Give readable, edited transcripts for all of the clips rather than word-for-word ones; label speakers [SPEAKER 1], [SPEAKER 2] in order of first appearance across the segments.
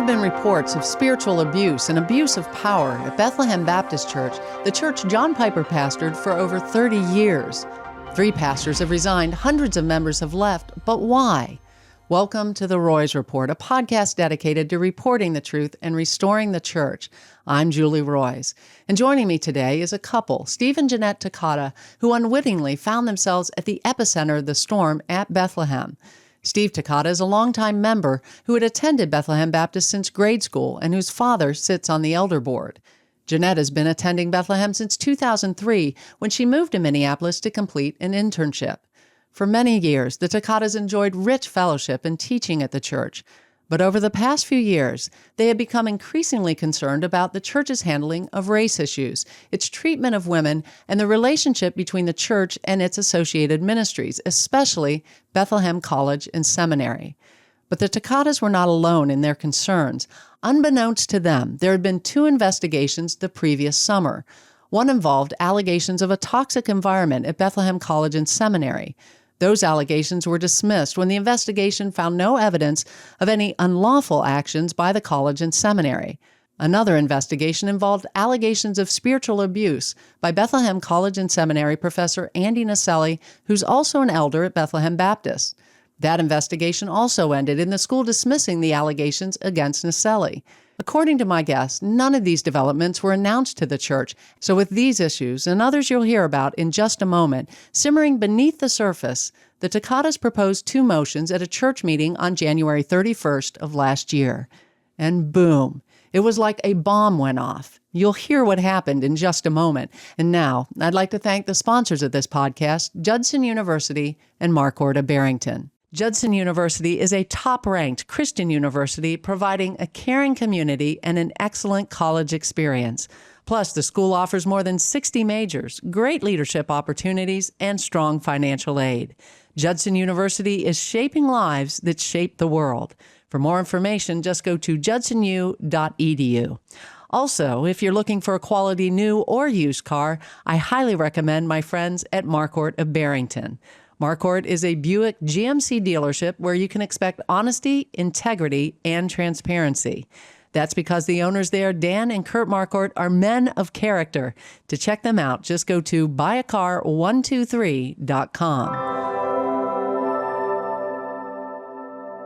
[SPEAKER 1] have been reports of spiritual abuse and abuse of power at Bethlehem Baptist Church, the church John Piper pastored for over 30 years. 3 pastors have resigned, hundreds of members have left, but why? Welcome to the Roys Report, a podcast dedicated to reporting the truth and restoring the church. I'm Julie Roys, and joining me today is a couple, Steve and Janette Takata, who unwittingly found themselves at the epicenter of the storm at Bethlehem. Steve Takata is a longtime member who had attended Bethlehem Baptist since grade school and whose father sits on the elder board. Janette has been attending Bethlehem since 2003 when she moved to Minneapolis to complete an internship. For many years, the Takatas enjoyed rich fellowship and teaching at the church. But over the past few years, they have become increasingly concerned about the church's handling of race issues, its treatment of women, and the relationship between the church and its associated ministries, especially Bethlehem College and Seminary. But the Takatas were not alone in their concerns. Unbeknownst to them, there had been 2 investigations the previous summer. One involved allegations of a toxic environment at Bethlehem College and Seminary. Those allegations were dismissed when the investigation found no evidence of any unlawful actions by the college and seminary. Another investigation involved allegations of spiritual abuse by Bethlehem College and Seminary professor Andy Naselli, who's also an elder at Bethlehem Baptist. That investigation also ended in the school dismissing the allegations against Naselli. According to my guests, none of these developments were announced to the church. So with these issues and others you'll hear about in just a moment, simmering beneath the surface, the Takatas proposed 2 motions at a church meeting on January 31st of last year. And boom, it was like a bomb went off. You'll hear what happened in just a moment. And now, I'd like to thank the sponsors of this podcast, Judson University and Marquardt of Barrington. Judson University is a top-ranked Christian university providing a caring community and an excellent college experience. Plus, the school offers more than 60 majors, great leadership opportunities, and strong financial aid. Judson University is shaping lives that shape the world. For more information, just go to judsonu.edu. Also, if you're looking for a quality new or used car, I highly recommend my friends at Marquardt of Barrington. Marquardt is a Buick GMC dealership where you can expect honesty, integrity, and transparency. That's because the owners there, Dan and Kurt Marquardt, are men of character. To check them out, just go to buyacar123.com.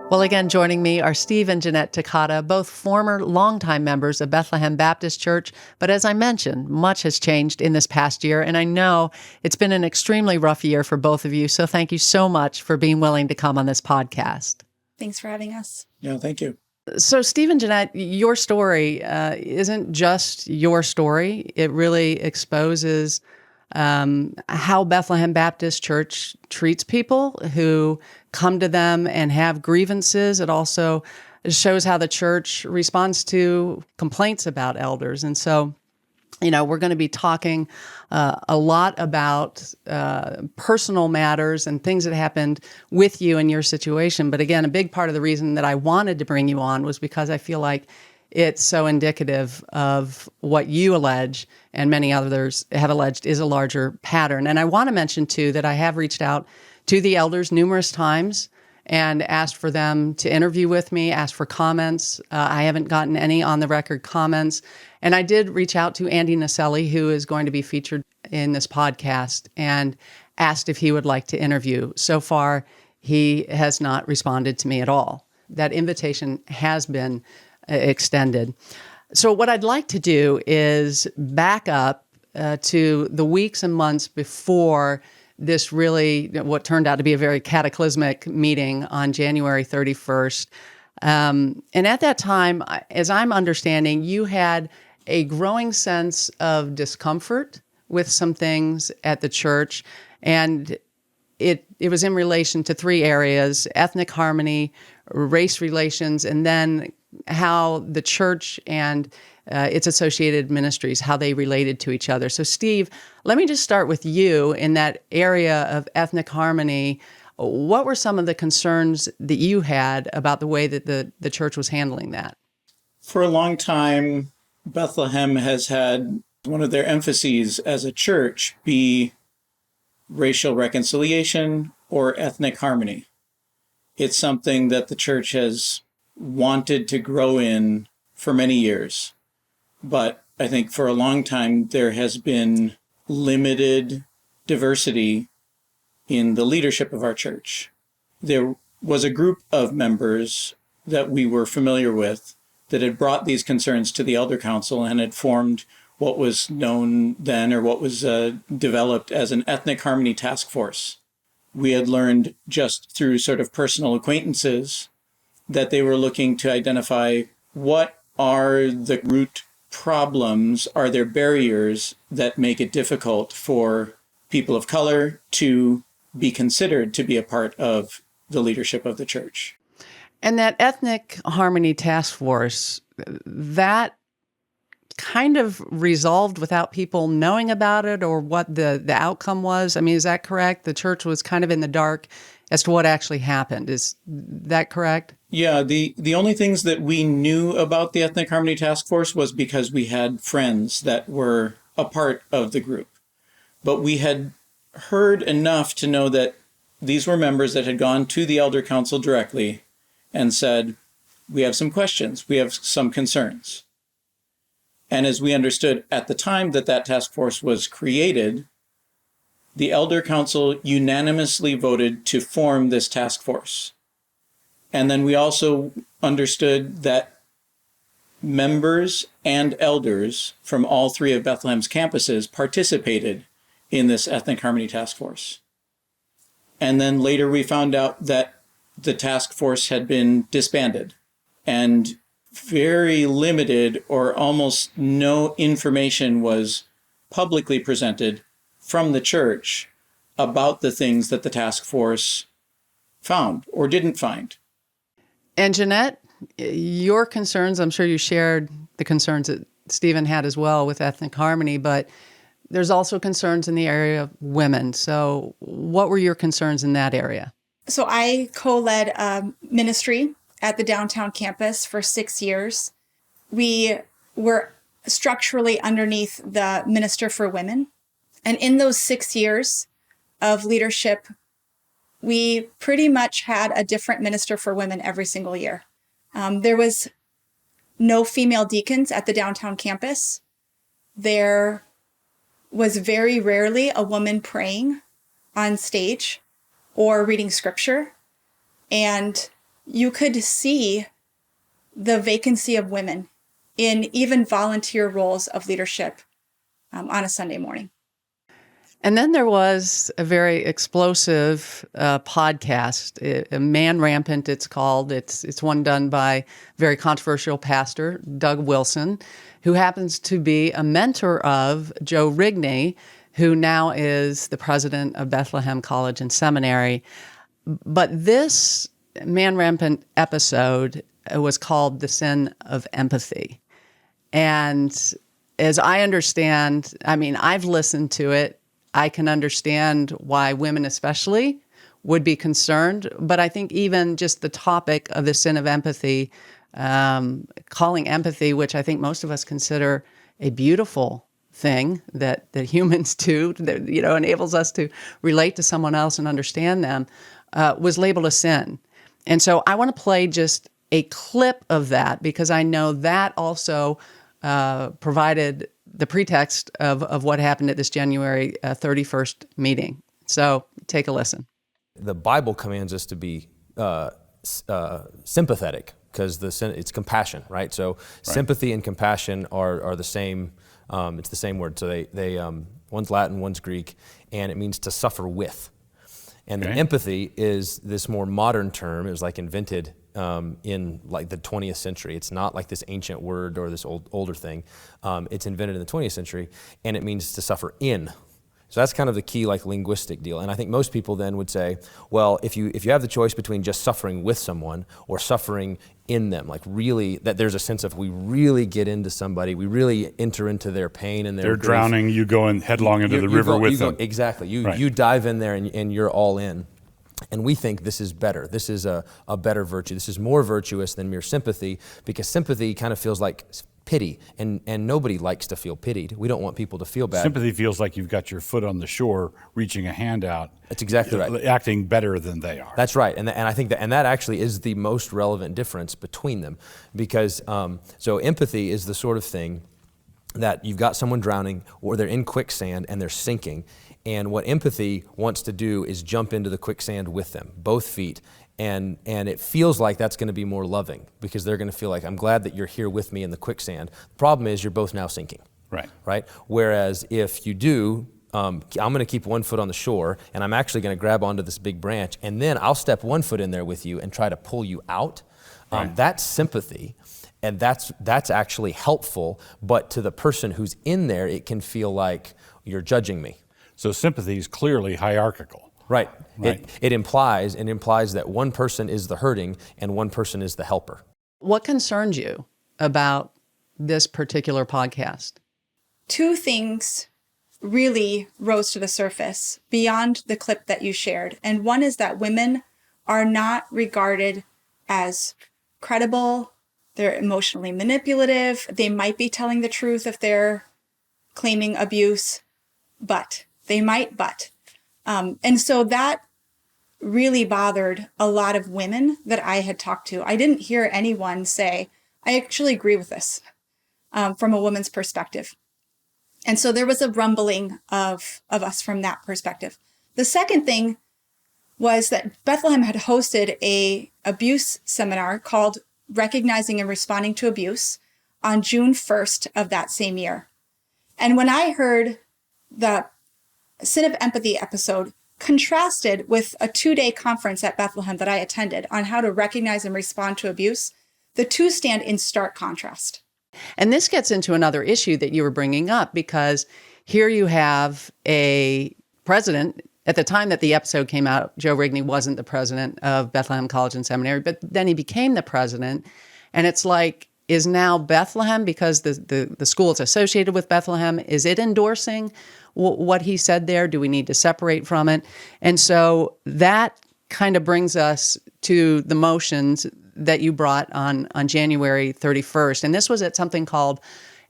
[SPEAKER 1] Well, again, joining me are Steve and Janette Takata, both former longtime members of Bethlehem Baptist Church. But as I mentioned, much has changed in this past year, and I know it's been an extremely rough year for both of you. So thank you so much for being willing to come on this podcast.
[SPEAKER 2] Thanks for having us.
[SPEAKER 3] Yeah, thank you.
[SPEAKER 1] So Steve and Janette, your story isn't just your story. It really exposes how Bethlehem Baptist Church treats people who come to them and have grievances. It also shows how the church responds to complaints about elders. And so, we're going to be talking a lot about personal matters and things that happened with you and your situation. But again, a big part of the reason that I wanted to bring you on was because I feel like it's so indicative of what you allege and many others have alleged is a larger pattern. And I want to mention, too, that I have reached out to the elders numerous times and asked for them to interview with me, asked for comments. I haven't gotten any on-the-record comments. And I did reach out to Andy Naselli, who is going to be featured in this podcast, and asked if he would like to interview. So far, he has not responded to me at all. That invitation has been extended. So what I'd like to do is back up to the weeks and months before this really, what turned out to be a very cataclysmic meeting on January 31st. And at that time, as I'm understanding, you had a growing sense of discomfort with some things at the church. And it was in relation to 3 areas: ethnic harmony, race relations, and then how the church and its associated ministries, how they related to each other. So Steve, let me just start with you in that area of ethnic harmony. What were some of the concerns that you had about the way that the church was handling that?
[SPEAKER 3] For a long time, Bethlehem has had one of their emphases as a church be racial reconciliation or ethnic harmony. It's something that the church has wanted to grow in for many years. But I think for a long time, there has been limited diversity in the leadership of our church. There was a group of members that we were familiar with that had brought these concerns to the Elder Council and had formed what was known then, or what was developed as an ethnic harmony task force. We had learned just through sort of personal acquaintances that they were looking to identify what are the root problems, are there barriers that make it difficult for people of color to be considered to be a part of the leadership of the church.
[SPEAKER 1] And that ethnic harmony task force, that kind of resolved without people knowing about it or what the outcome was? I mean, is that correct? The church was kind of in the dark as to what actually happened. Is that correct?
[SPEAKER 3] Yeah, the only things that we knew about the Ethnic Harmony Task Force was because we had friends that were a part of the group. But we had heard enough to know that these were members that had gone to the Elder Council directly and said, we have some questions, we have some concerns. And as we understood at the time that that task force was created, the Elder Council unanimously voted to form this task force. And then we also understood that members and elders from all three of Bethlehem's campuses participated in this Ethnic Harmony Task Force. And then later we found out that the task force had been disbanded, and very limited or almost no information was publicly presented from the church about the things that the task force found or didn't find.
[SPEAKER 1] And Janette, your concerns, I'm sure you shared the concerns that Stephen had as well with ethnic harmony, but there's also concerns in the area of women. So what were your concerns in that area?
[SPEAKER 2] So I co-led a ministry at the downtown campus for 6 years. We were structurally underneath the Minister for Women. And in those 6 years of leadership, we pretty much had a different Minister for Women every single year. There was no female deacons at the downtown campus. There was very rarely a woman praying on stage or reading scripture. And you could see the vacancy of women in even volunteer roles of leadership on a Sunday morning.
[SPEAKER 1] And then there was a very explosive podcast, Man Rampant it's called. It's one done by very controversial pastor, Doug Wilson, who happens to be a mentor of Joe Rigney, who now is the president of Bethlehem College and Seminary. But this Man Rampant episode was called The Sin of Empathy. And as I understand, I mean, I've listened to it. I can understand why women especially would be concerned. But I think even just the topic of the sin of empathy, calling empathy, which I think most of us consider a beautiful thing that humans do, that, you know, enables us to relate to someone else and understand them, was labeled a sin. And so I want to play just a clip of that because I know that also provided the pretext of what happened at this January 31st meeting. So take a listen.
[SPEAKER 4] The Bible commands us to be sympathetic because it's compassion, right? So sympathy and compassion are the same. It's the same word. So they one's Latin, one's Greek, and it means to suffer with. And the empathy is this more modern term. It was like invented in like the 20th century. It's not like this ancient word or this older thing. It's invented in the 20th century, and it means to suffer in. So that's kind of the key like linguistic deal. And I think most people then would say, well, if you have the choice between just suffering with someone or suffering in them, like really that there's a sense of we really get into somebody, we really enter into their pain and their
[SPEAKER 5] They're
[SPEAKER 4] grief.
[SPEAKER 5] Drowning, you go in headlong into the river with them.
[SPEAKER 4] Exactly. You dive in there and you're all in. And we think this is better. This is a better virtue. This is more virtuous than mere sympathy because sympathy kind of feels like pity, and nobody likes to feel pitied. We don't want people to feel bad.
[SPEAKER 5] Sympathy feels like you've got your foot on the shore, reaching a hand out.
[SPEAKER 4] That's exactly right.
[SPEAKER 5] Acting better than they are.
[SPEAKER 4] That's right, and I think that actually is the most relevant difference between them, because so empathy is the sort of thing that you've got someone drowning or they're in quicksand and they're sinking, and what empathy wants to do is jump into the quicksand with them, both feet. And it feels like that's going to be more loving, because they're going to feel like, I'm glad that you're here with me in the quicksand. The problem is you're both now sinking. Right? Whereas if you do, I'm going to keep one foot on the shore, and I'm actually going to grab onto this big branch, and then I'll step one foot in there with you and try to pull you out. That's sympathy, and that's actually helpful. But to the person who's in there, it can feel like you're judging me.
[SPEAKER 5] So sympathy is clearly hierarchical.
[SPEAKER 4] Right. It implies that one person is the hurting and one person is the helper.
[SPEAKER 1] What concerns you about this particular podcast?
[SPEAKER 2] Two things really rose to the surface beyond the clip that you shared. And one is that women are not regarded as credible. They're emotionally manipulative. They might be telling the truth if they're claiming abuse, but and so that really bothered a lot of women that I had talked to. I didn't hear anyone say, I actually agree with this from a woman's perspective. And so there was a rumbling of us from that perspective. The second thing was that Bethlehem had hosted a abuse seminar called Recognizing and Responding to Abuse on June 1st of that same year. And when I heard the Sin of Empathy episode contrasted with a 2-day conference at Bethlehem that I attended on how to recognize and respond to abuse, the two stand in stark contrast.
[SPEAKER 1] And this gets into another issue that you were bringing up, because here you have a president. At the time that the episode came out, Joe Rigney wasn't the president of Bethlehem College and Seminary, but then he became the president. And it's like, is now Bethlehem, because the school is associated with Bethlehem, is it endorsing what he said there? Do we need to separate from it? And so that kind of brings us to the motions that you brought on January 31st. And this was at something called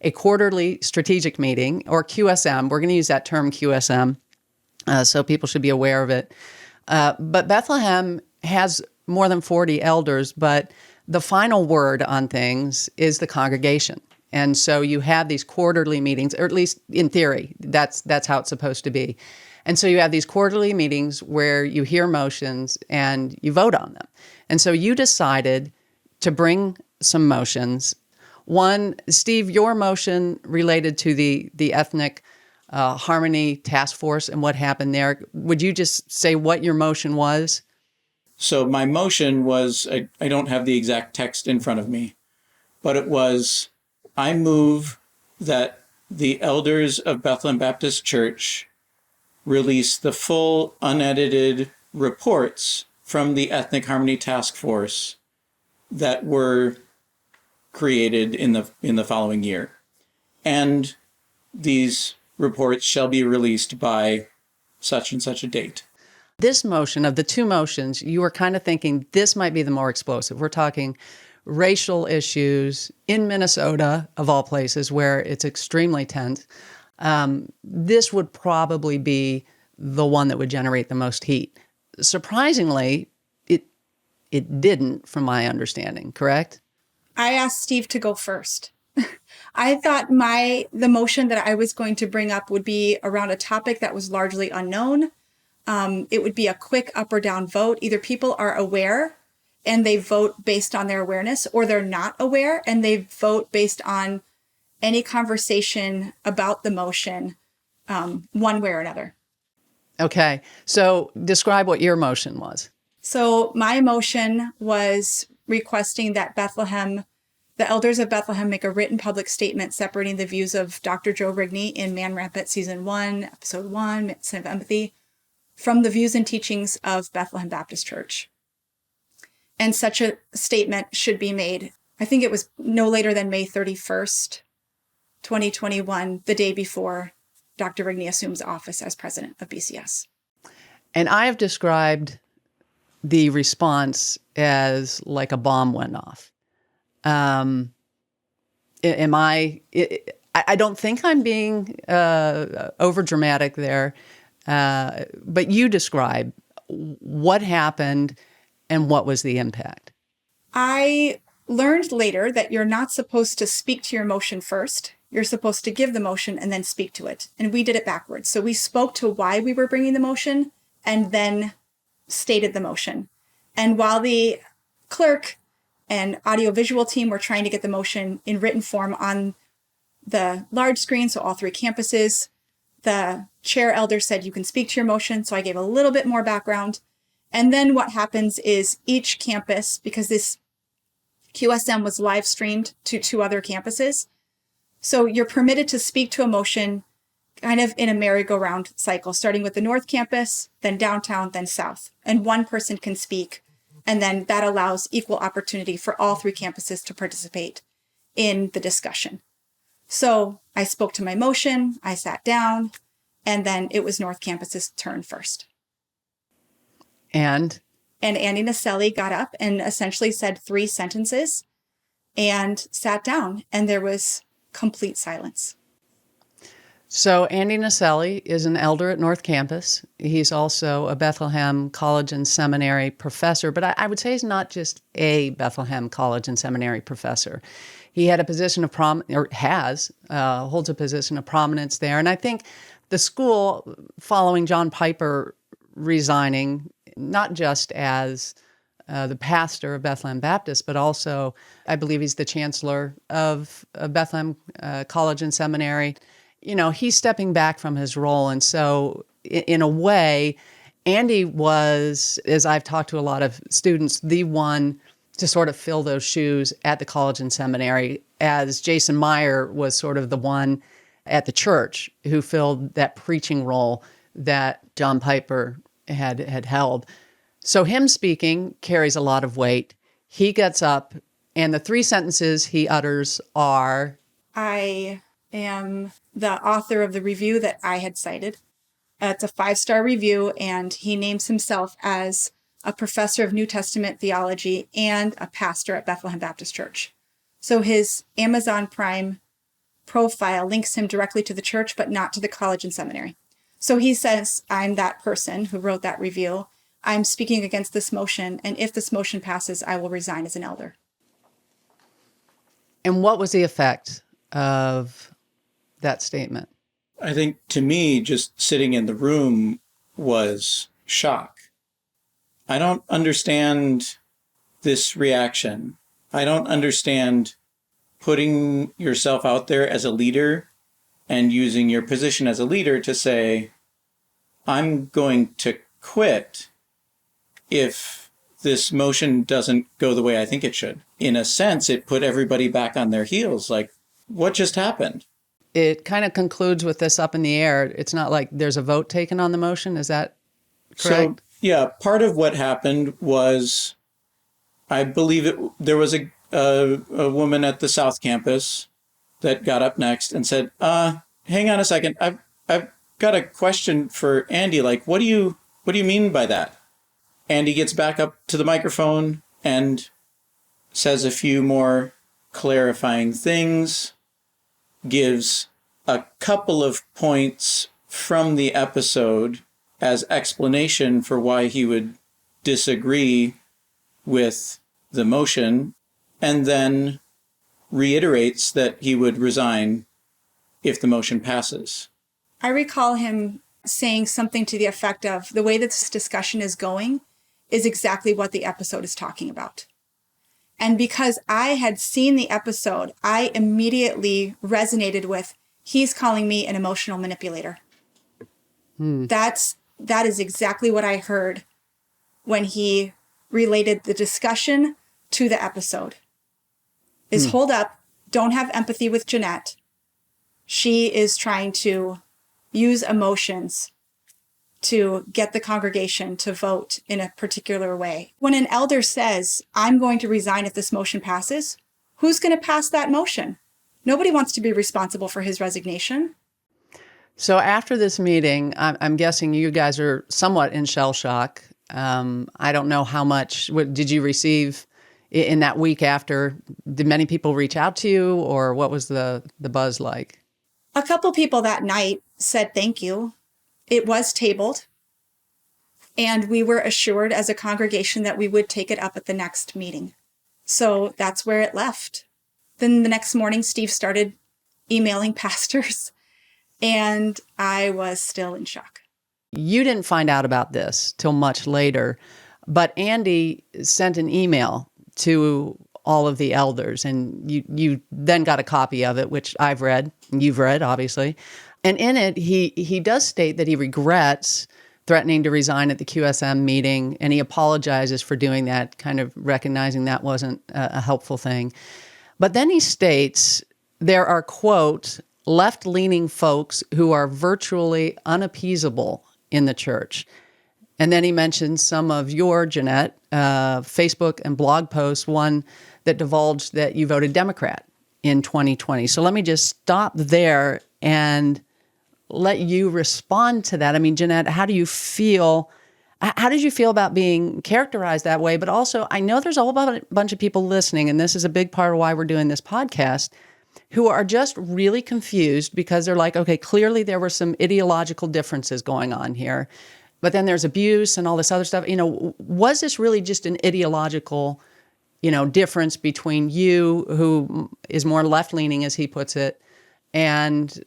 [SPEAKER 1] a quarterly strategic meeting, or QSM. We're going to use that term QSM, so people should be aware of it. But Bethlehem has more than 40 elders, but the final word on things is the congregation. And so you have these quarterly meetings, or at least in theory, that's how it's supposed to be. And so you have these quarterly meetings where you hear motions and you vote on them. And so you decided to bring some motions. One, Steve, your motion related to the ethnic harmony task force and what happened there. Would you just say what your motion was?
[SPEAKER 3] So my motion was, I don't have the exact text in front of me, but it was, I move that the elders of Bethlehem Baptist Church release the full unedited reports from the Ethnic Harmony Task Force that were created in the following year. And these reports shall be released by such and such a date.
[SPEAKER 1] This motion, of the two motions, you were kind of thinking this might be the more explosive. We're talking racial issues in Minnesota, of all places, where it's extremely tense. This would probably be the one that would generate the most heat. Surprisingly, it didn't, from my understanding, correct?
[SPEAKER 2] I asked Steve to go first. I thought the motion that I was going to bring up would be around a topic that was largely unknown. It would be a quick up or down vote. Either people are aware and they vote based on their awareness, or they're not aware and they vote based on any conversation about the motion, one way or another.
[SPEAKER 1] Okay, so describe what your motion was.
[SPEAKER 2] So my motion was requesting that the elders of Bethlehem make a written public statement separating the views of Dr. Joe Rigney in Man Rampant Season 1, Episode 1, Sin of Empathy, from the views and teachings of Bethlehem Baptist Church. And such a statement should be made, I think it was no later than May 31st, 2021, the day before Dr. Rigney assumes office as president of BCS.
[SPEAKER 1] And I have described the response as like a bomb went off. Am I don't think I'm being over dramatic there, but you describe what happened and what was the impact.
[SPEAKER 2] I learned later that you're not supposed to speak to your emotion first. You're supposed to give the motion and then speak to it. And we did it backwards. So we spoke to why we were bringing the motion and then stated the motion. And while the clerk and audiovisual team were trying to get the motion in written form on the large screen, so all 3 campuses, the chair elder said, you can speak to your motion. So I gave a little bit more background. And then what happens is each campus, because this QSM was live streamed to 2 other campuses, so you're permitted to speak to a motion kind of in a merry-go-round cycle, starting with the North Campus, then downtown, then South. And one person can speak, and then that allows equal opportunity for all 3 campuses to participate in the discussion. So I spoke to my motion, I sat down, and then it was North Campus's turn first.
[SPEAKER 1] And
[SPEAKER 2] Andy Naselli got up and essentially said 3 sentences and sat down, and there was complete silence.
[SPEAKER 1] so Andy Naselli is an elder at North Campus. He's also a Bethlehem College and Seminary professor, but I would say he's not just a Bethlehem College and Seminary professor. He had a position of holds a position of prominence there. And I think the school, following John Piper resigning, not just as the pastor of Bethlehem Baptist, but also, I believe he's the chancellor of Bethlehem College and Seminary. He's stepping back from his role. And so in a way, Andy was, as I've talked to a lot of students, the one to sort of fill those shoes at the college and seminary, as Jason Meyer was sort of the one at the church who filled that preaching role that John Piper had held. So him speaking carries a lot of weight. He gets up, and the 3 sentences he utters are,
[SPEAKER 2] I am the author of the review that I had cited. It's a 5-star review, and he names himself as a professor of New Testament theology and a pastor at Bethlehem Baptist Church. So his Amazon Prime profile links him directly to the church, but not to the college and seminary. So he says, I'm that person who wrote that review. I'm speaking against this motion, and if this motion passes, I will resign as an elder.
[SPEAKER 1] and what was the effect of that statement?
[SPEAKER 3] I think to me, just sitting in the room was shock. I don't understand this reaction. I don't understand putting yourself out there as a leader and using your position as a leader to say, I'm going to quit if this motion doesn't go the way I think it should. In a sense, it put everybody back on their heels. Like, what just happened?
[SPEAKER 1] It kind of concludes with this up in the air. It's not like there's a vote taken on the motion. Is that correct?
[SPEAKER 3] So, yeah, part of what happened was, I believe there was a woman at the South Campus that got up next and said, hang on a second. I've got a question for Andy. Like, what do you mean by that? Andy gets back up to the microphone and says a few more clarifying things, gives a couple of points from the episode as explanation for why he would disagree with the motion, and then reiterates that he would resign if the motion passes.
[SPEAKER 2] I recall him saying something to the effect of, the way that this discussion is going is exactly what the episode is talking about. And because I had seen the episode, I immediately resonated with, he's calling me an emotional manipulator. That is exactly what I heard when he related the discussion to the episode. Is hold up, don't have empathy with Janette. She is trying to use emotions to get the congregation to vote in a particular way. When an elder says, I'm going to resign if this motion passes, who's going to pass that motion? Nobody wants to be responsible for his resignation.
[SPEAKER 1] So after this meeting, I'm guessing you guys are somewhat in shell shock. I don't know how much. Did you receive in that week after, did many people reach out to you, or what was the buzz like?
[SPEAKER 2] A couple people that night said thank you. It was tabled, and we were assured as a congregation that we would take it up at the next meeting. So that's where it left. Then the next morning, Steve started emailing pastors, and I was still in shock.
[SPEAKER 1] You didn't find out about this till much later, but Andy sent an email to all of the elders, and you then got a copy of it, which I've read, and you've read, obviously. And in it, he does state that he regrets threatening to resign at the QSM meeting, and he apologizes for doing that, kind of recognizing that wasn't a helpful thing. But then he states there are, quote, left-leaning folks who are virtually unappeasable in the church. And then he mentions some of your, Janette, Facebook and blog posts, one that divulged that you voted Democrat in 2020. So let me just stop there and let you respond to that. I mean, Janette, how do you feel? How did you feel about being characterized that way? But also, I know there's a whole bunch of people listening, and this is a big part of why we're doing this podcast, who are just really confused because they're like, okay, clearly there were some ideological differences going on here, but then there's abuse and all this other stuff. Was this really just an ideological, difference between you, who is more left-leaning, as he puts it, and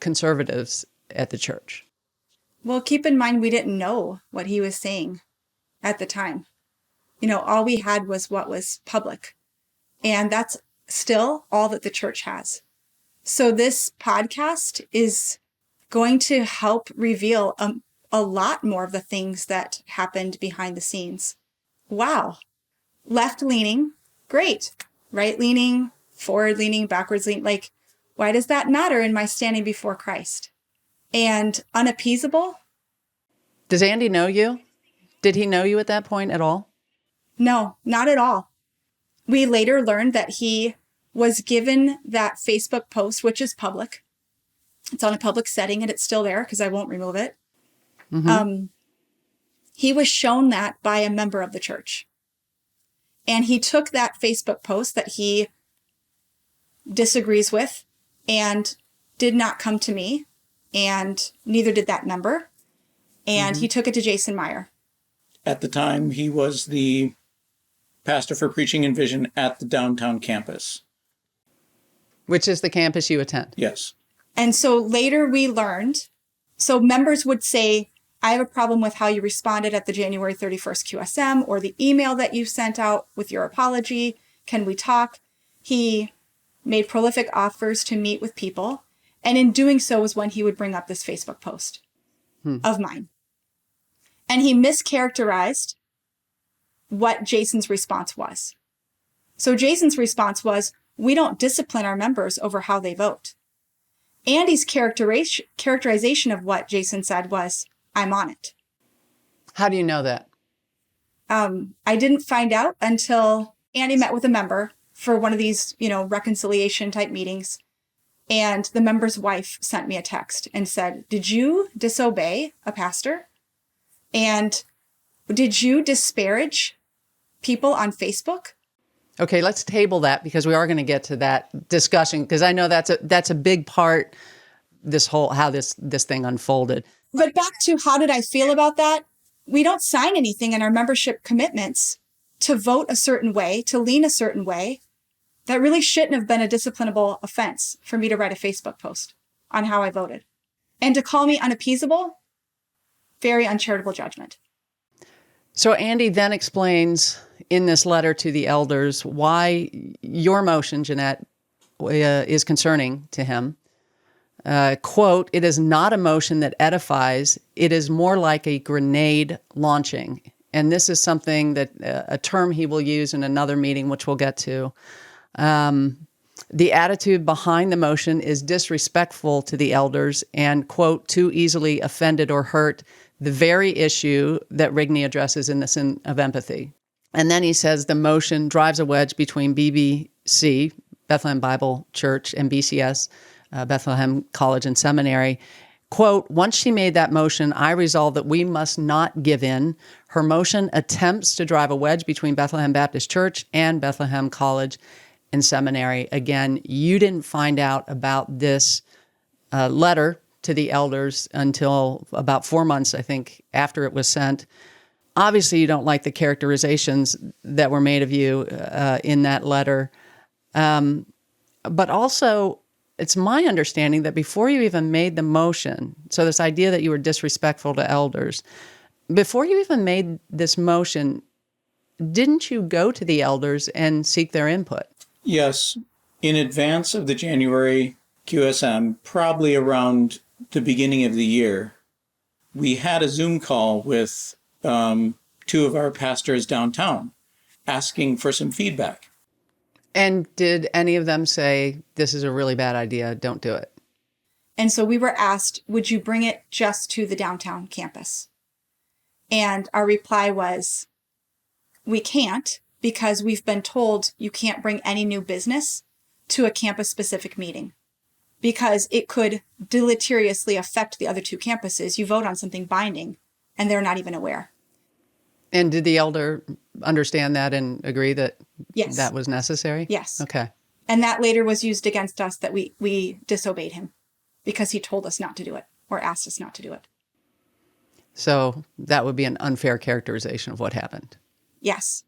[SPEAKER 1] conservatives at the church?
[SPEAKER 2] Well, keep in mind, we didn't know what he was saying at the time. All we had was what was public. And that's still all that the church has. So this podcast is going to help reveal a lot more of the things that happened behind the scenes. Wow. Left-leaning, great. Right-leaning, forward-leaning, backwards-leaning. Why does that matter in my standing before Christ? And unappeasable?
[SPEAKER 1] Does Andy know you? Did he know you at that point at all?
[SPEAKER 2] No, not at all. We later learned that he was given that Facebook post, which is public. It's on a public setting, and it's still there because I won't remove it. Mm-hmm. He was shown that by a member of the church. And he took that Facebook post that he disagrees with and did not come to me, and neither did that member. And he took it to Jason Meyer.
[SPEAKER 3] At the time, he was the pastor for preaching and vision at the downtown campus.
[SPEAKER 1] Which is the campus you attend?
[SPEAKER 3] Yes.
[SPEAKER 2] And so later we learned, so members would say, I have a problem with how you responded at the January 31st QSM, or the email that you sent out with your apology. Can we talk? He made prolific offers to meet with people. And in doing so was when he would bring up this Facebook post of mine. And he mischaracterized what Jason's response was. So Jason's response was, we don't discipline our members over how they vote. Andy's characterization of what Jason said was, I'm on it.
[SPEAKER 1] How do you know that?
[SPEAKER 2] I didn't find out until Andy met with a member for one of these, reconciliation type meetings. And the member's wife sent me a text and said, did you disobey a pastor? And did you disparage people on Facebook?
[SPEAKER 1] Okay, let's table that, because we are going to get to that discussion, because I know that's a big part, how this thing unfolded.
[SPEAKER 2] But back to how did I feel about that? We don't sign anything in our membership commitments to vote a certain way, to lean a certain way. That really shouldn't have been a disciplinable offense for me to write a Facebook post on how I voted. And to call me unappeasable, very uncharitable judgment.
[SPEAKER 1] So Andy then explains in this letter to the elders why your motion, Janette, is concerning to him. Quote, it is not a motion that edifies. It is more like a grenade launching. And this is something that a term he will use in another meeting, which we'll get to. The attitude behind the motion is disrespectful to the elders and, quote, too easily offended or hurt the very issue that Rigney addresses in the sin of empathy. And then he says the motion drives a wedge between BBC, Bethlehem Bible Church, and BCS, Bethlehem College and Seminary. Quote, once she made that motion, I resolved that we must not give in. Her motion attempts to drive a wedge between Bethlehem Baptist Church and Bethlehem College and Seminary. Again, you didn't find out about this letter to the elders until about 4 months, I think, after it was sent. Obviously, you don't like the characterizations that were made of you in that letter. But also, it's my understanding that before you even made the motion, so this idea that you were disrespectful to elders, before you even made this motion, didn't you go to the elders and seek their input?
[SPEAKER 3] Yes. In advance of the January QSM, probably around the beginning of the year, we had a Zoom call with 2 of our pastors downtown asking for some feedback.
[SPEAKER 1] And did any of them say, this is a really bad idea, don't do it?
[SPEAKER 2] And so we were asked, would you bring it just to the downtown campus? And our reply was, we can't, because we've been told you can't bring any new business to a campus-specific meeting, because it could deleteriously affect the other 2 campuses. You vote on something binding, and they're not even aware.
[SPEAKER 1] And did the elder understand that and agree that
[SPEAKER 2] Yes.
[SPEAKER 1] that was necessary?
[SPEAKER 2] Yes.
[SPEAKER 1] Okay.
[SPEAKER 2] And that later was used against us, that we disobeyed him because he told us not to do it or asked us not to do it.
[SPEAKER 1] So that would be an unfair characterization of what happened.
[SPEAKER 2] Yes.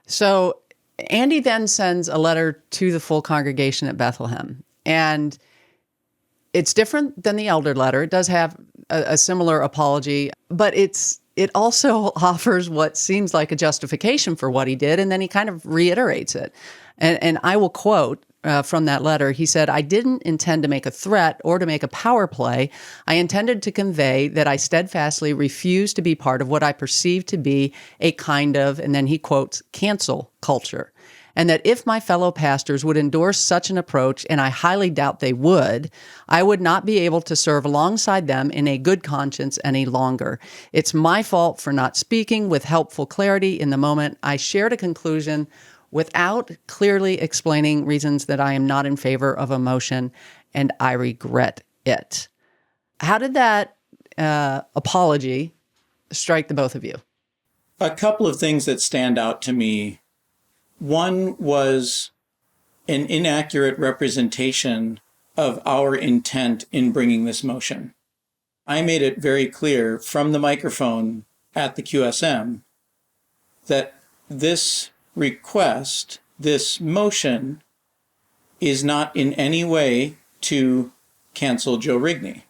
[SPEAKER 1] So Andy then sends a letter to the full congregation at Bethlehem. And it's different than the elder letter. It does have a similar apology, but it also offers what seems like a justification for what he did, and then he kind of reiterates it. And I will quote from that letter. He said, I didn't intend to make a threat or to make a power play. I intended to convey that I steadfastly refuse to be part of what I perceive to be a kind of, and then he quotes, cancel culture. And that if my fellow pastors would endorse such an approach, and I highly doubt they would, I would not be able to serve alongside them in a good conscience any longer. It's my fault for not speaking with helpful clarity in the moment. I shared a conclusion without clearly explaining reasons that I am not in favor of a motion, and I regret it. How did that apology strike the both of you?
[SPEAKER 3] A couple of things that stand out to me. One was an inaccurate representation of our intent in bringing this motion. I made it very clear from the microphone at the QSM that this request, this motion, is not in any way to cancel Joe Rigney.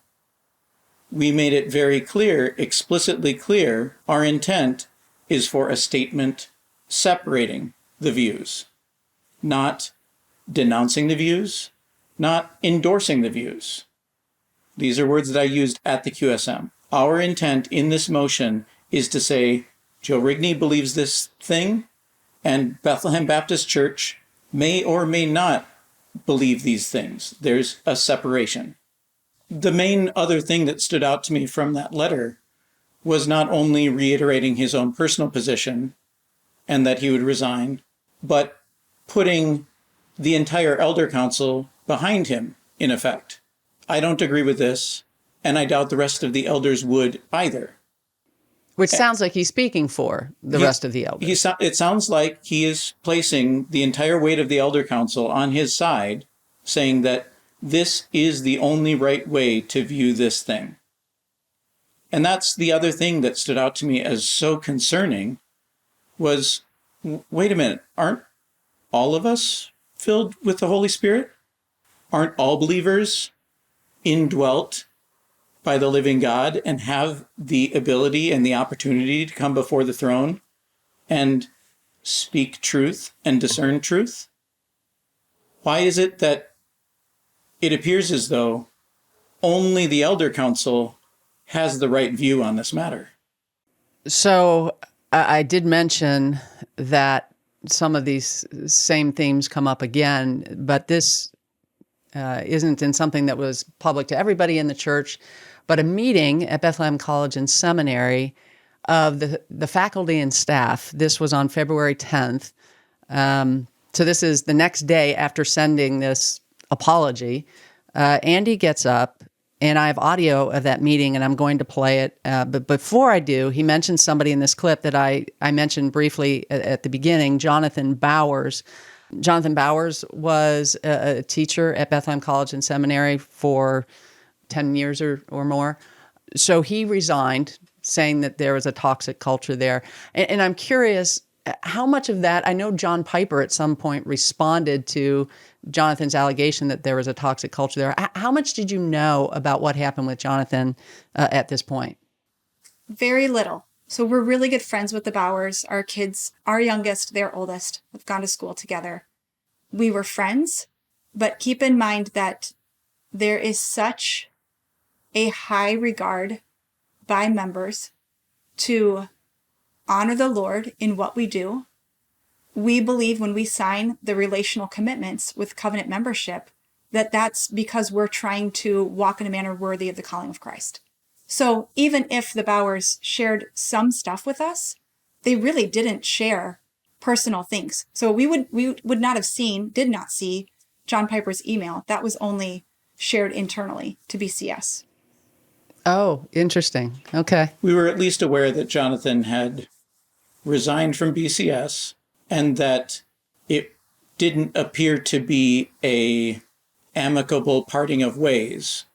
[SPEAKER 3] We made it very clear, explicitly clear, our intent is for a statement separating the views, not denouncing the views, not endorsing the views. These are words that I used at the QSM. Our intent in this motion is to say, Joe Rigney believes this thing, and Bethlehem Baptist Church may or may not believe these things. There's a separation. The main other thing that stood out to me from that letter was not only reiterating his own personal position and that he would resign, but putting the entire elder council behind him, in effect. I don't agree with this, and I doubt the rest of the elders would either.
[SPEAKER 1] Which sounds like he's speaking for the rest of the elders.
[SPEAKER 3] It sounds like he is placing the entire weight of the elder council on his side, saying that this is the only right way to view this thing. And that's the other thing that stood out to me as so concerning was, wait a minute, aren't all of us filled with the Holy Spirit? Aren't all believers indwelt by the living God and have the ability and the opportunity to come before the throne and speak truth and discern truth? Why is it that it appears as though only the elder council has the right view on this matter?
[SPEAKER 1] So I did mention that some of these same themes come up again, but this isn't in something that was public to everybody in the church, but a meeting at Bethlehem College and Seminary of the faculty and staff. This was on February 10th. So this is the next day after sending this apology. Andy gets up And I have audio of that meeting, and I'm going to play it. But before I do, he mentioned somebody in this clip that I mentioned briefly at the beginning, Jonathan Bowers. Jonathan Bowers was a teacher at Bethlehem College and Seminary for 10 years or more. So he resigned, saying that there was a toxic culture there. And I'm curious, how much of that, I know John Piper at some point responded to Jonathan's allegation that there was a toxic culture there. How much did you know about what happened with Jonathan at this point?
[SPEAKER 2] Very little. So we're really good friends with the Bowers. Our kids, our youngest, their oldest, have gone to school together. We were friends, but keep in mind that there is such a high regard by members to honor the Lord in what we do. We believe when we sign the relational commitments with covenant membership, that that's because we're trying to walk in a manner worthy of the calling of Christ. So even if the Bowers shared some stuff with us, they really didn't share personal things. So we would not have did not see John Piper's email. That was only shared internally to BCS.
[SPEAKER 1] Oh, interesting. Okay.
[SPEAKER 3] We were at least aware that Jonathan had resigned from BCS and that it didn't appear to be a amicable parting of ways.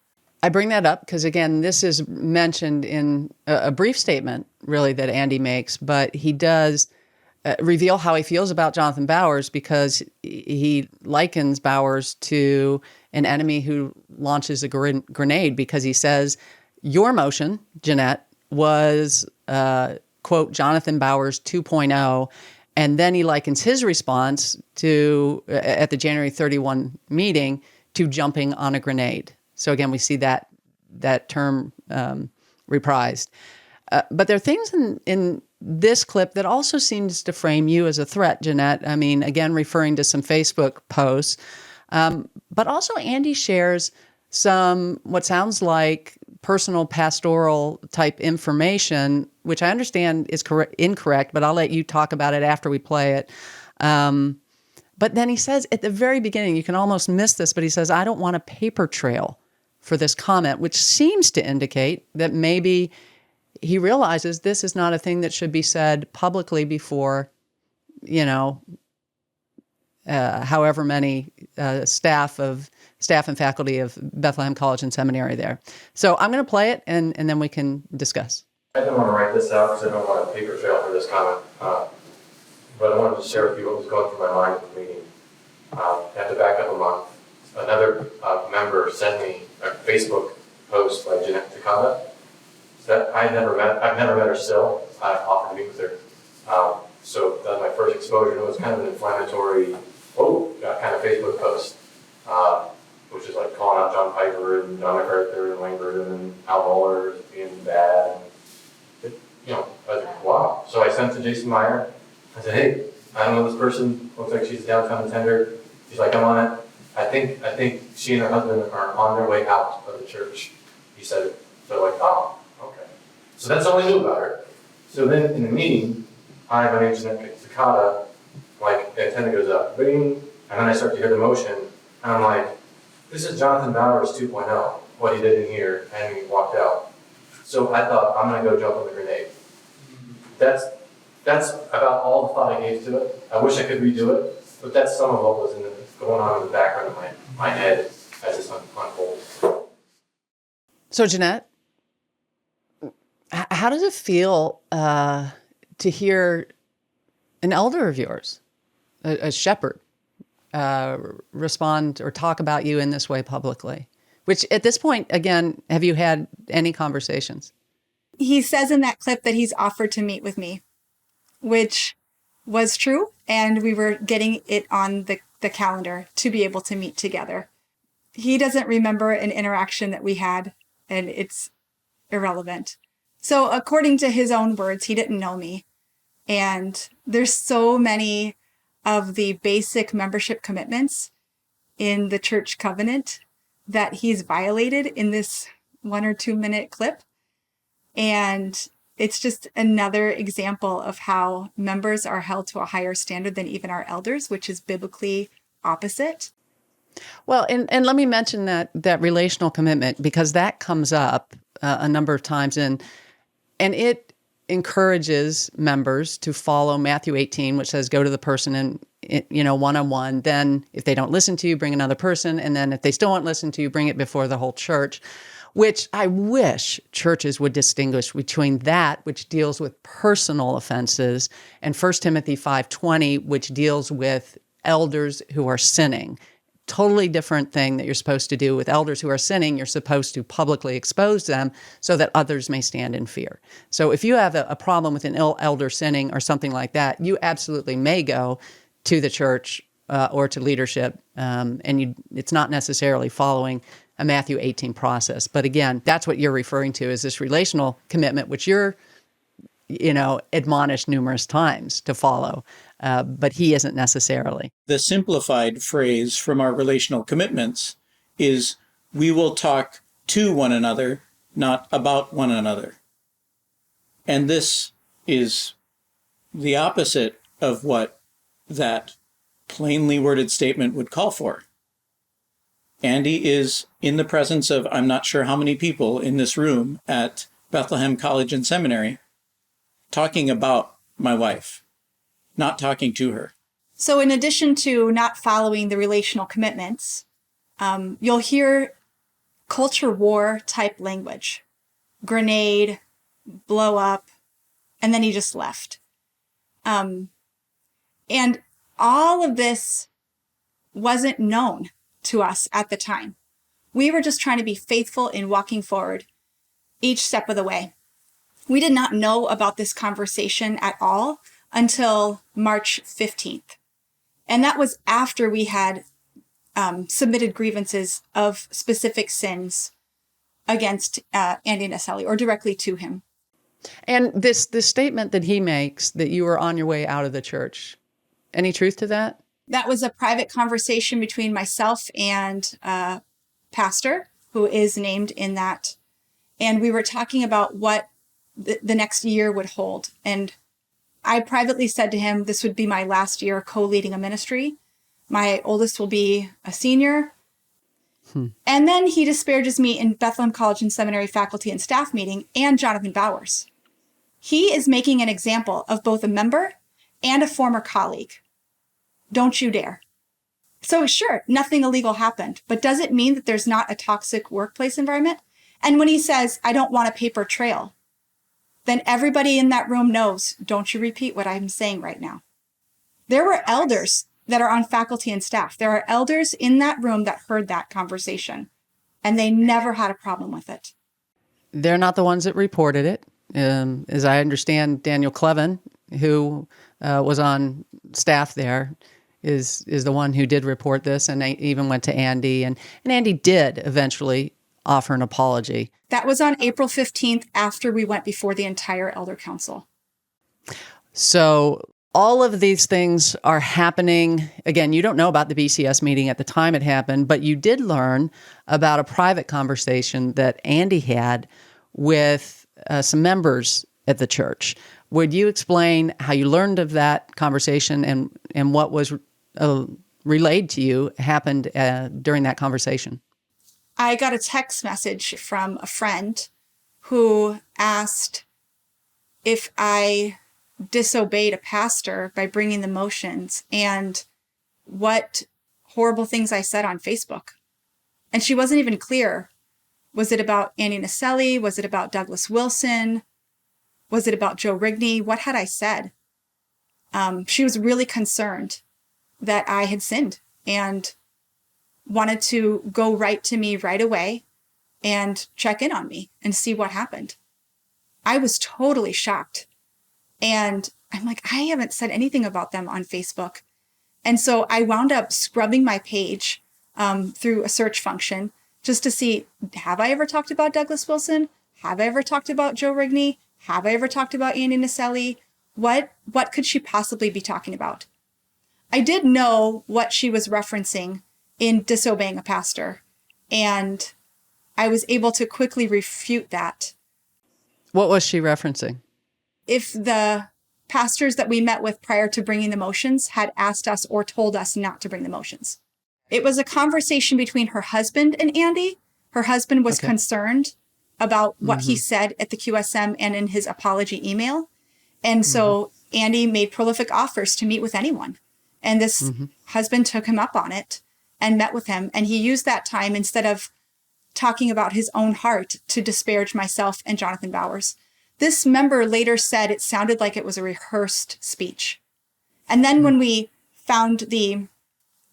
[SPEAKER 1] I bring that up because, again, this is mentioned in a brief statement, really, that Andy makes, but he does reveal how he feels about Jonathan Bowers because he likens Bowers to an enemy who launches a grenade because he says, your motion, Janette, was, quote, Jonathan Bowers 2.0. And then he likens his response to, at the January 31 meeting, to jumping on a grenade. So again, we see that term reprised. But there are things in this clip that also seems to frame you as a threat, Janette. I mean, again, referring to some Facebook posts. But also Andy shares some, what sounds like personal pastoral type information, which I understand is incorrect, but I'll let you talk about it after we play it. But then he says at the very beginning, you can almost miss this, but he says, I don't want a paper trail for this comment, which seems to indicate that maybe he realizes this is not a thing that should be said publicly before, however many staff and faculty of Bethlehem College and Seminary there. So I'm going to play it, and then we can discuss.
[SPEAKER 6] I didn't want to write this out because I don't want a paper trail for this comment, but I wanted to share with you what was going through my mind at the meeting. I have to back up a month. Another member sent me a Facebook post by Janette Takata that I've never met her still. I offered to meet with her. So that was my first exposure. It was kind of an inflammatory, kind of Facebook post, which is like calling out John Piper and John MacArthur and Wayne Grudem and Al Mohler as being bad. And I was like, wow. So I sent to Jason Meyer. I said, hey, I don't know this person. Looks like she's a downtown attender. She's like, I'm on it. I think she and her husband are on their way out of the church. He said it. So like, oh, okay. So that's all I knew about her. So then in the meeting, hi, my name's Janette Takata. Like, the antenna goes up, bing, and then I start to hear the motion, and I'm like, this is Jonathan Bowers 2.0, what he did in here, and he walked out. So I thought, I'm gonna go jump on the grenade. That's about all the thought I gave to it. I wish I could redo it, but that's some of what was going on in the background of my head as this unfolds.
[SPEAKER 1] So Janette, how does it feel to hear an elder of yours, a shepherd, respond or talk about you in this way publicly? Which at this point, again, have you had any conversations?
[SPEAKER 2] He says in that clip that he's offered to meet with me, which was true. And we were getting it on the calendar to be able to meet together. He doesn't remember an interaction that we had, and it's irrelevant. So according to his own words, he didn't know me. And there's so many of the basic membership commitments in the church covenant that he's violated in this 1 or 2 minute clip. And it's just another example of how members are held to a higher standard than even our elders, which is biblically opposite.
[SPEAKER 1] Well, and let me mention that relational commitment, because that comes up a number of times, and it encourages members to follow Matthew 18, which says, go to the person and, one-on-one. Then if they don't listen to you, bring another person. And then if they still won't listen to you, bring it before the whole church, which I wish churches would distinguish between that, which deals with personal offenses, and 1 Timothy 5:20, which deals with elders who are sinning. Totally different thing that you're supposed to do with elders who are sinning. You're supposed to publicly expose them so that others may stand in fear. So if you have a problem with an elder sinning or something like that, you absolutely may go to the church or to leadership, and it's not necessarily following a Matthew 18 process. But again, that's what you're referring to, is this relational commitment, which you're admonished numerous times to follow, but he isn't necessarily.
[SPEAKER 3] The simplified phrase from our relational commitments is, we will talk to one another, not about one another. And this is the opposite of what that plainly worded statement would call for. Andy is in the presence of, I'm not sure how many people in this room at Bethlehem College and Seminary, talking about my wife, not talking to her.
[SPEAKER 2] So in addition to not following the relational commitments, you'll hear culture war type language, grenade, blow up, and then he just left. And all of this wasn't known to us at the time. We were just trying to be faithful in walking forward each step of the way. We did not know about this conversation at all until March 15th. And that was after we had submitted grievances of specific sins against Andy Naselli, or directly to him.
[SPEAKER 1] And this statement that he makes, that you were on your way out of the church, any truth to that?
[SPEAKER 2] That was a private conversation between myself and Pastor, who is named in that. And we were talking about what the next year would hold. And I privately said to him, this would be my last year co-leading a ministry. My oldest will be a senior. And then he disparages me in Bethlehem College and Seminary faculty and staff meeting and Jonathan Bowers. He is making an example of both a member and a former colleague. Don't you dare. So sure, nothing illegal happened, but does it mean that there's not a toxic workplace environment? And when he says, I don't want a paper trail, then everybody in that room knows, don't you repeat what I'm saying right now. There were elders that are on faculty and staff. There are elders in that room that heard that conversation, and they never had a problem with it.
[SPEAKER 1] They're not the ones that reported it. As I understand, Daniel Clevin, who was on staff there, is the one who did report this, and they even went to Andy, and Andy did eventually offer an apology.
[SPEAKER 2] That was on April 15th after we went before the entire elder council.
[SPEAKER 1] So all of these things are happening. Again, you don't know about the BCS meeting at the time it happened, but you did learn about a private conversation that Andy had with some members at the church. Would you explain how you learned of that conversation and what was relayed to you happened during that conversation?
[SPEAKER 2] I got a text message from a friend who asked if I disobeyed a pastor by bringing the motions and what horrible things I said on Facebook. And she wasn't even clear. Was it about Andy Naselli? Was it about Douglas Wilson? Was it about Joe Rigney? What had I said? She was really concerned that I had sinned and wanted to go right to me right away and check in on me and see what happened. I was totally shocked. And I'm like, I haven't said anything about them on Facebook. And so I wound up scrubbing my page through a search function just to see, have I ever talked about Douglas Wilson? Have I ever talked about Joe Rigney? Have I ever talked about Andy Naselli? What could she possibly be talking about? I did know what she was referencing in disobeying a pastor, and I was able to quickly refute that.
[SPEAKER 1] What was she referencing?
[SPEAKER 2] If the pastors that we met with prior to bringing the motions had asked us or told us not to bring the motions. It was a conversation between her husband and Andy. Her husband was concerned about what he said at the QSM and in his apology email. And so Andy made prolific offers to meet with anyone. And this husband took him up on it and met with him. And he used that time, instead of talking about his own heart, to disparage myself and Jonathan Bowers. This member later said it sounded like it was a rehearsed speech. And then when we found the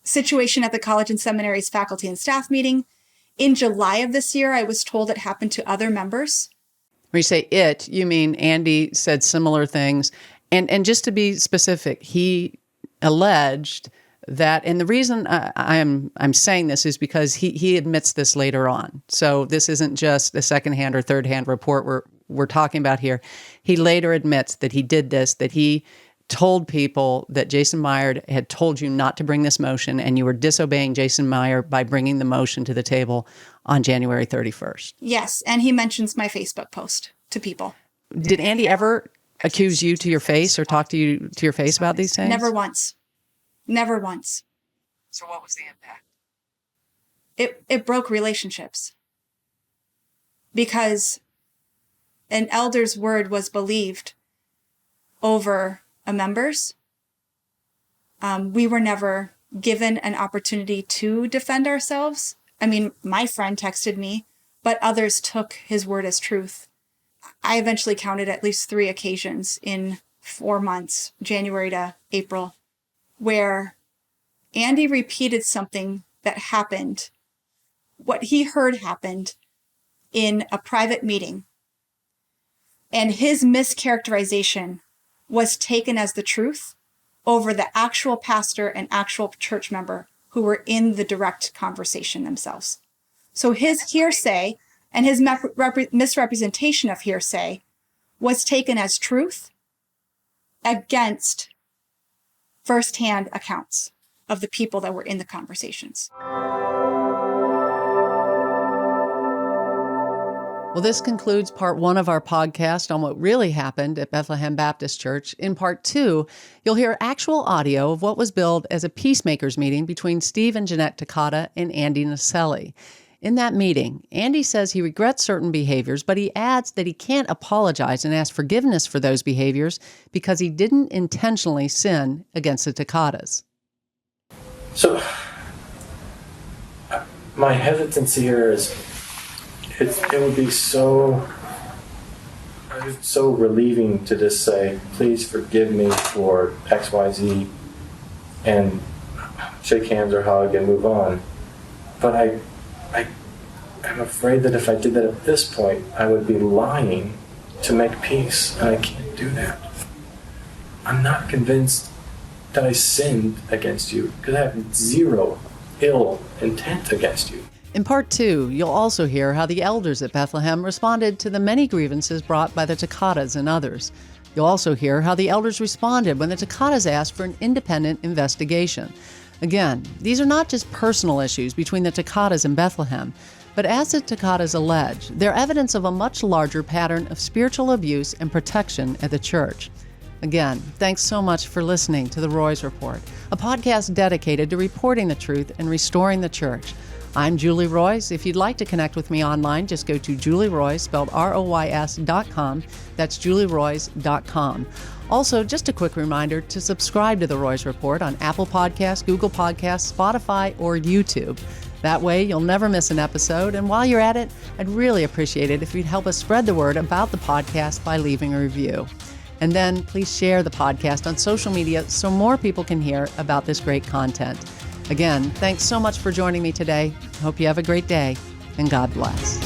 [SPEAKER 2] situation at the college and seminary's faculty and staff meeting, in July of this year, I was told it happened to other members.
[SPEAKER 1] When you say it, you mean Andy said similar things. And just to be specific, he alleged that, and the reason I'm saying this is because he admits this later on. So this isn't just a secondhand or third-hand report we're talking about here. He later admits that he did this, that he told people that Jason Meyer had told you not to bring this motion, and you were disobeying Jason Meyer by bringing the motion to the table on January 31st.
[SPEAKER 2] Yes, and he mentions my Facebook post to people.
[SPEAKER 1] Did Andy ever accuse you to your face or talk to you to your face about these things?
[SPEAKER 2] Never once. Never once.
[SPEAKER 1] So what was the impact?
[SPEAKER 2] It broke relationships. Because an elder's word was believed over a member's. We were never given an opportunity to defend ourselves. I mean, my friend texted me, but others took his word as truth. I eventually counted at least 3 occasions in 4 months, January to April, where Andy repeated something that happened, what he heard happened in a private meeting. And his mischaracterization was taken as the truth over the actual pastor and actual church member who were in the direct conversation themselves. So his hearsay and his misrepresentation of hearsay was taken as truth against firsthand accounts of the people that were in the conversations.
[SPEAKER 1] Well, this concludes part 1 of our podcast on what really happened at Bethlehem Baptist Church. In part 2, you'll hear actual audio of what was billed as a peacemakers meeting between Steve and Janette Takata and Andy Naselli. In that meeting, Andy says he regrets certain behaviors, but he adds that he can't apologize and ask forgiveness for those behaviors because he didn't intentionally sin against the Takatas.
[SPEAKER 6] So, my hesitancy here is, it would be so relieving to just say, please forgive me for X, Y, Z, and shake hands or hug and move on. But I'm afraid that if I did that at this point, I would be lying to make peace, and I can't do that. I'm not convinced that I sinned against you, because I have zero ill intent against you.
[SPEAKER 1] In part 2, you'll also hear how the elders at Bethlehem responded to the many grievances brought by the Takatas and others. You'll also hear how the elders responded when the Takatas asked for an independent investigation. Again, these are not just personal issues between the Takatas and Bethlehem, but as the Takatas allege, they're evidence of a much larger pattern of spiritual abuse and protection at the church. Again, thanks so much for listening to The Roys Report, a podcast dedicated to reporting the truth and restoring the church. I'm Julie Roys. If you'd like to connect with me online, just go to julieroys, spelled ROYS.com. That's julieroys.com. Also, just a quick reminder to subscribe to The Roys Report on Apple Podcasts, Google Podcasts, Spotify, or YouTube. That way, you'll never miss an episode. And while you're at it, I'd really appreciate it if you'd help us spread the word about the podcast by leaving a review. And then please share the podcast on social media so more people can hear about this great content. Again, thanks so much for joining me today. Hope you have a great day, and God bless.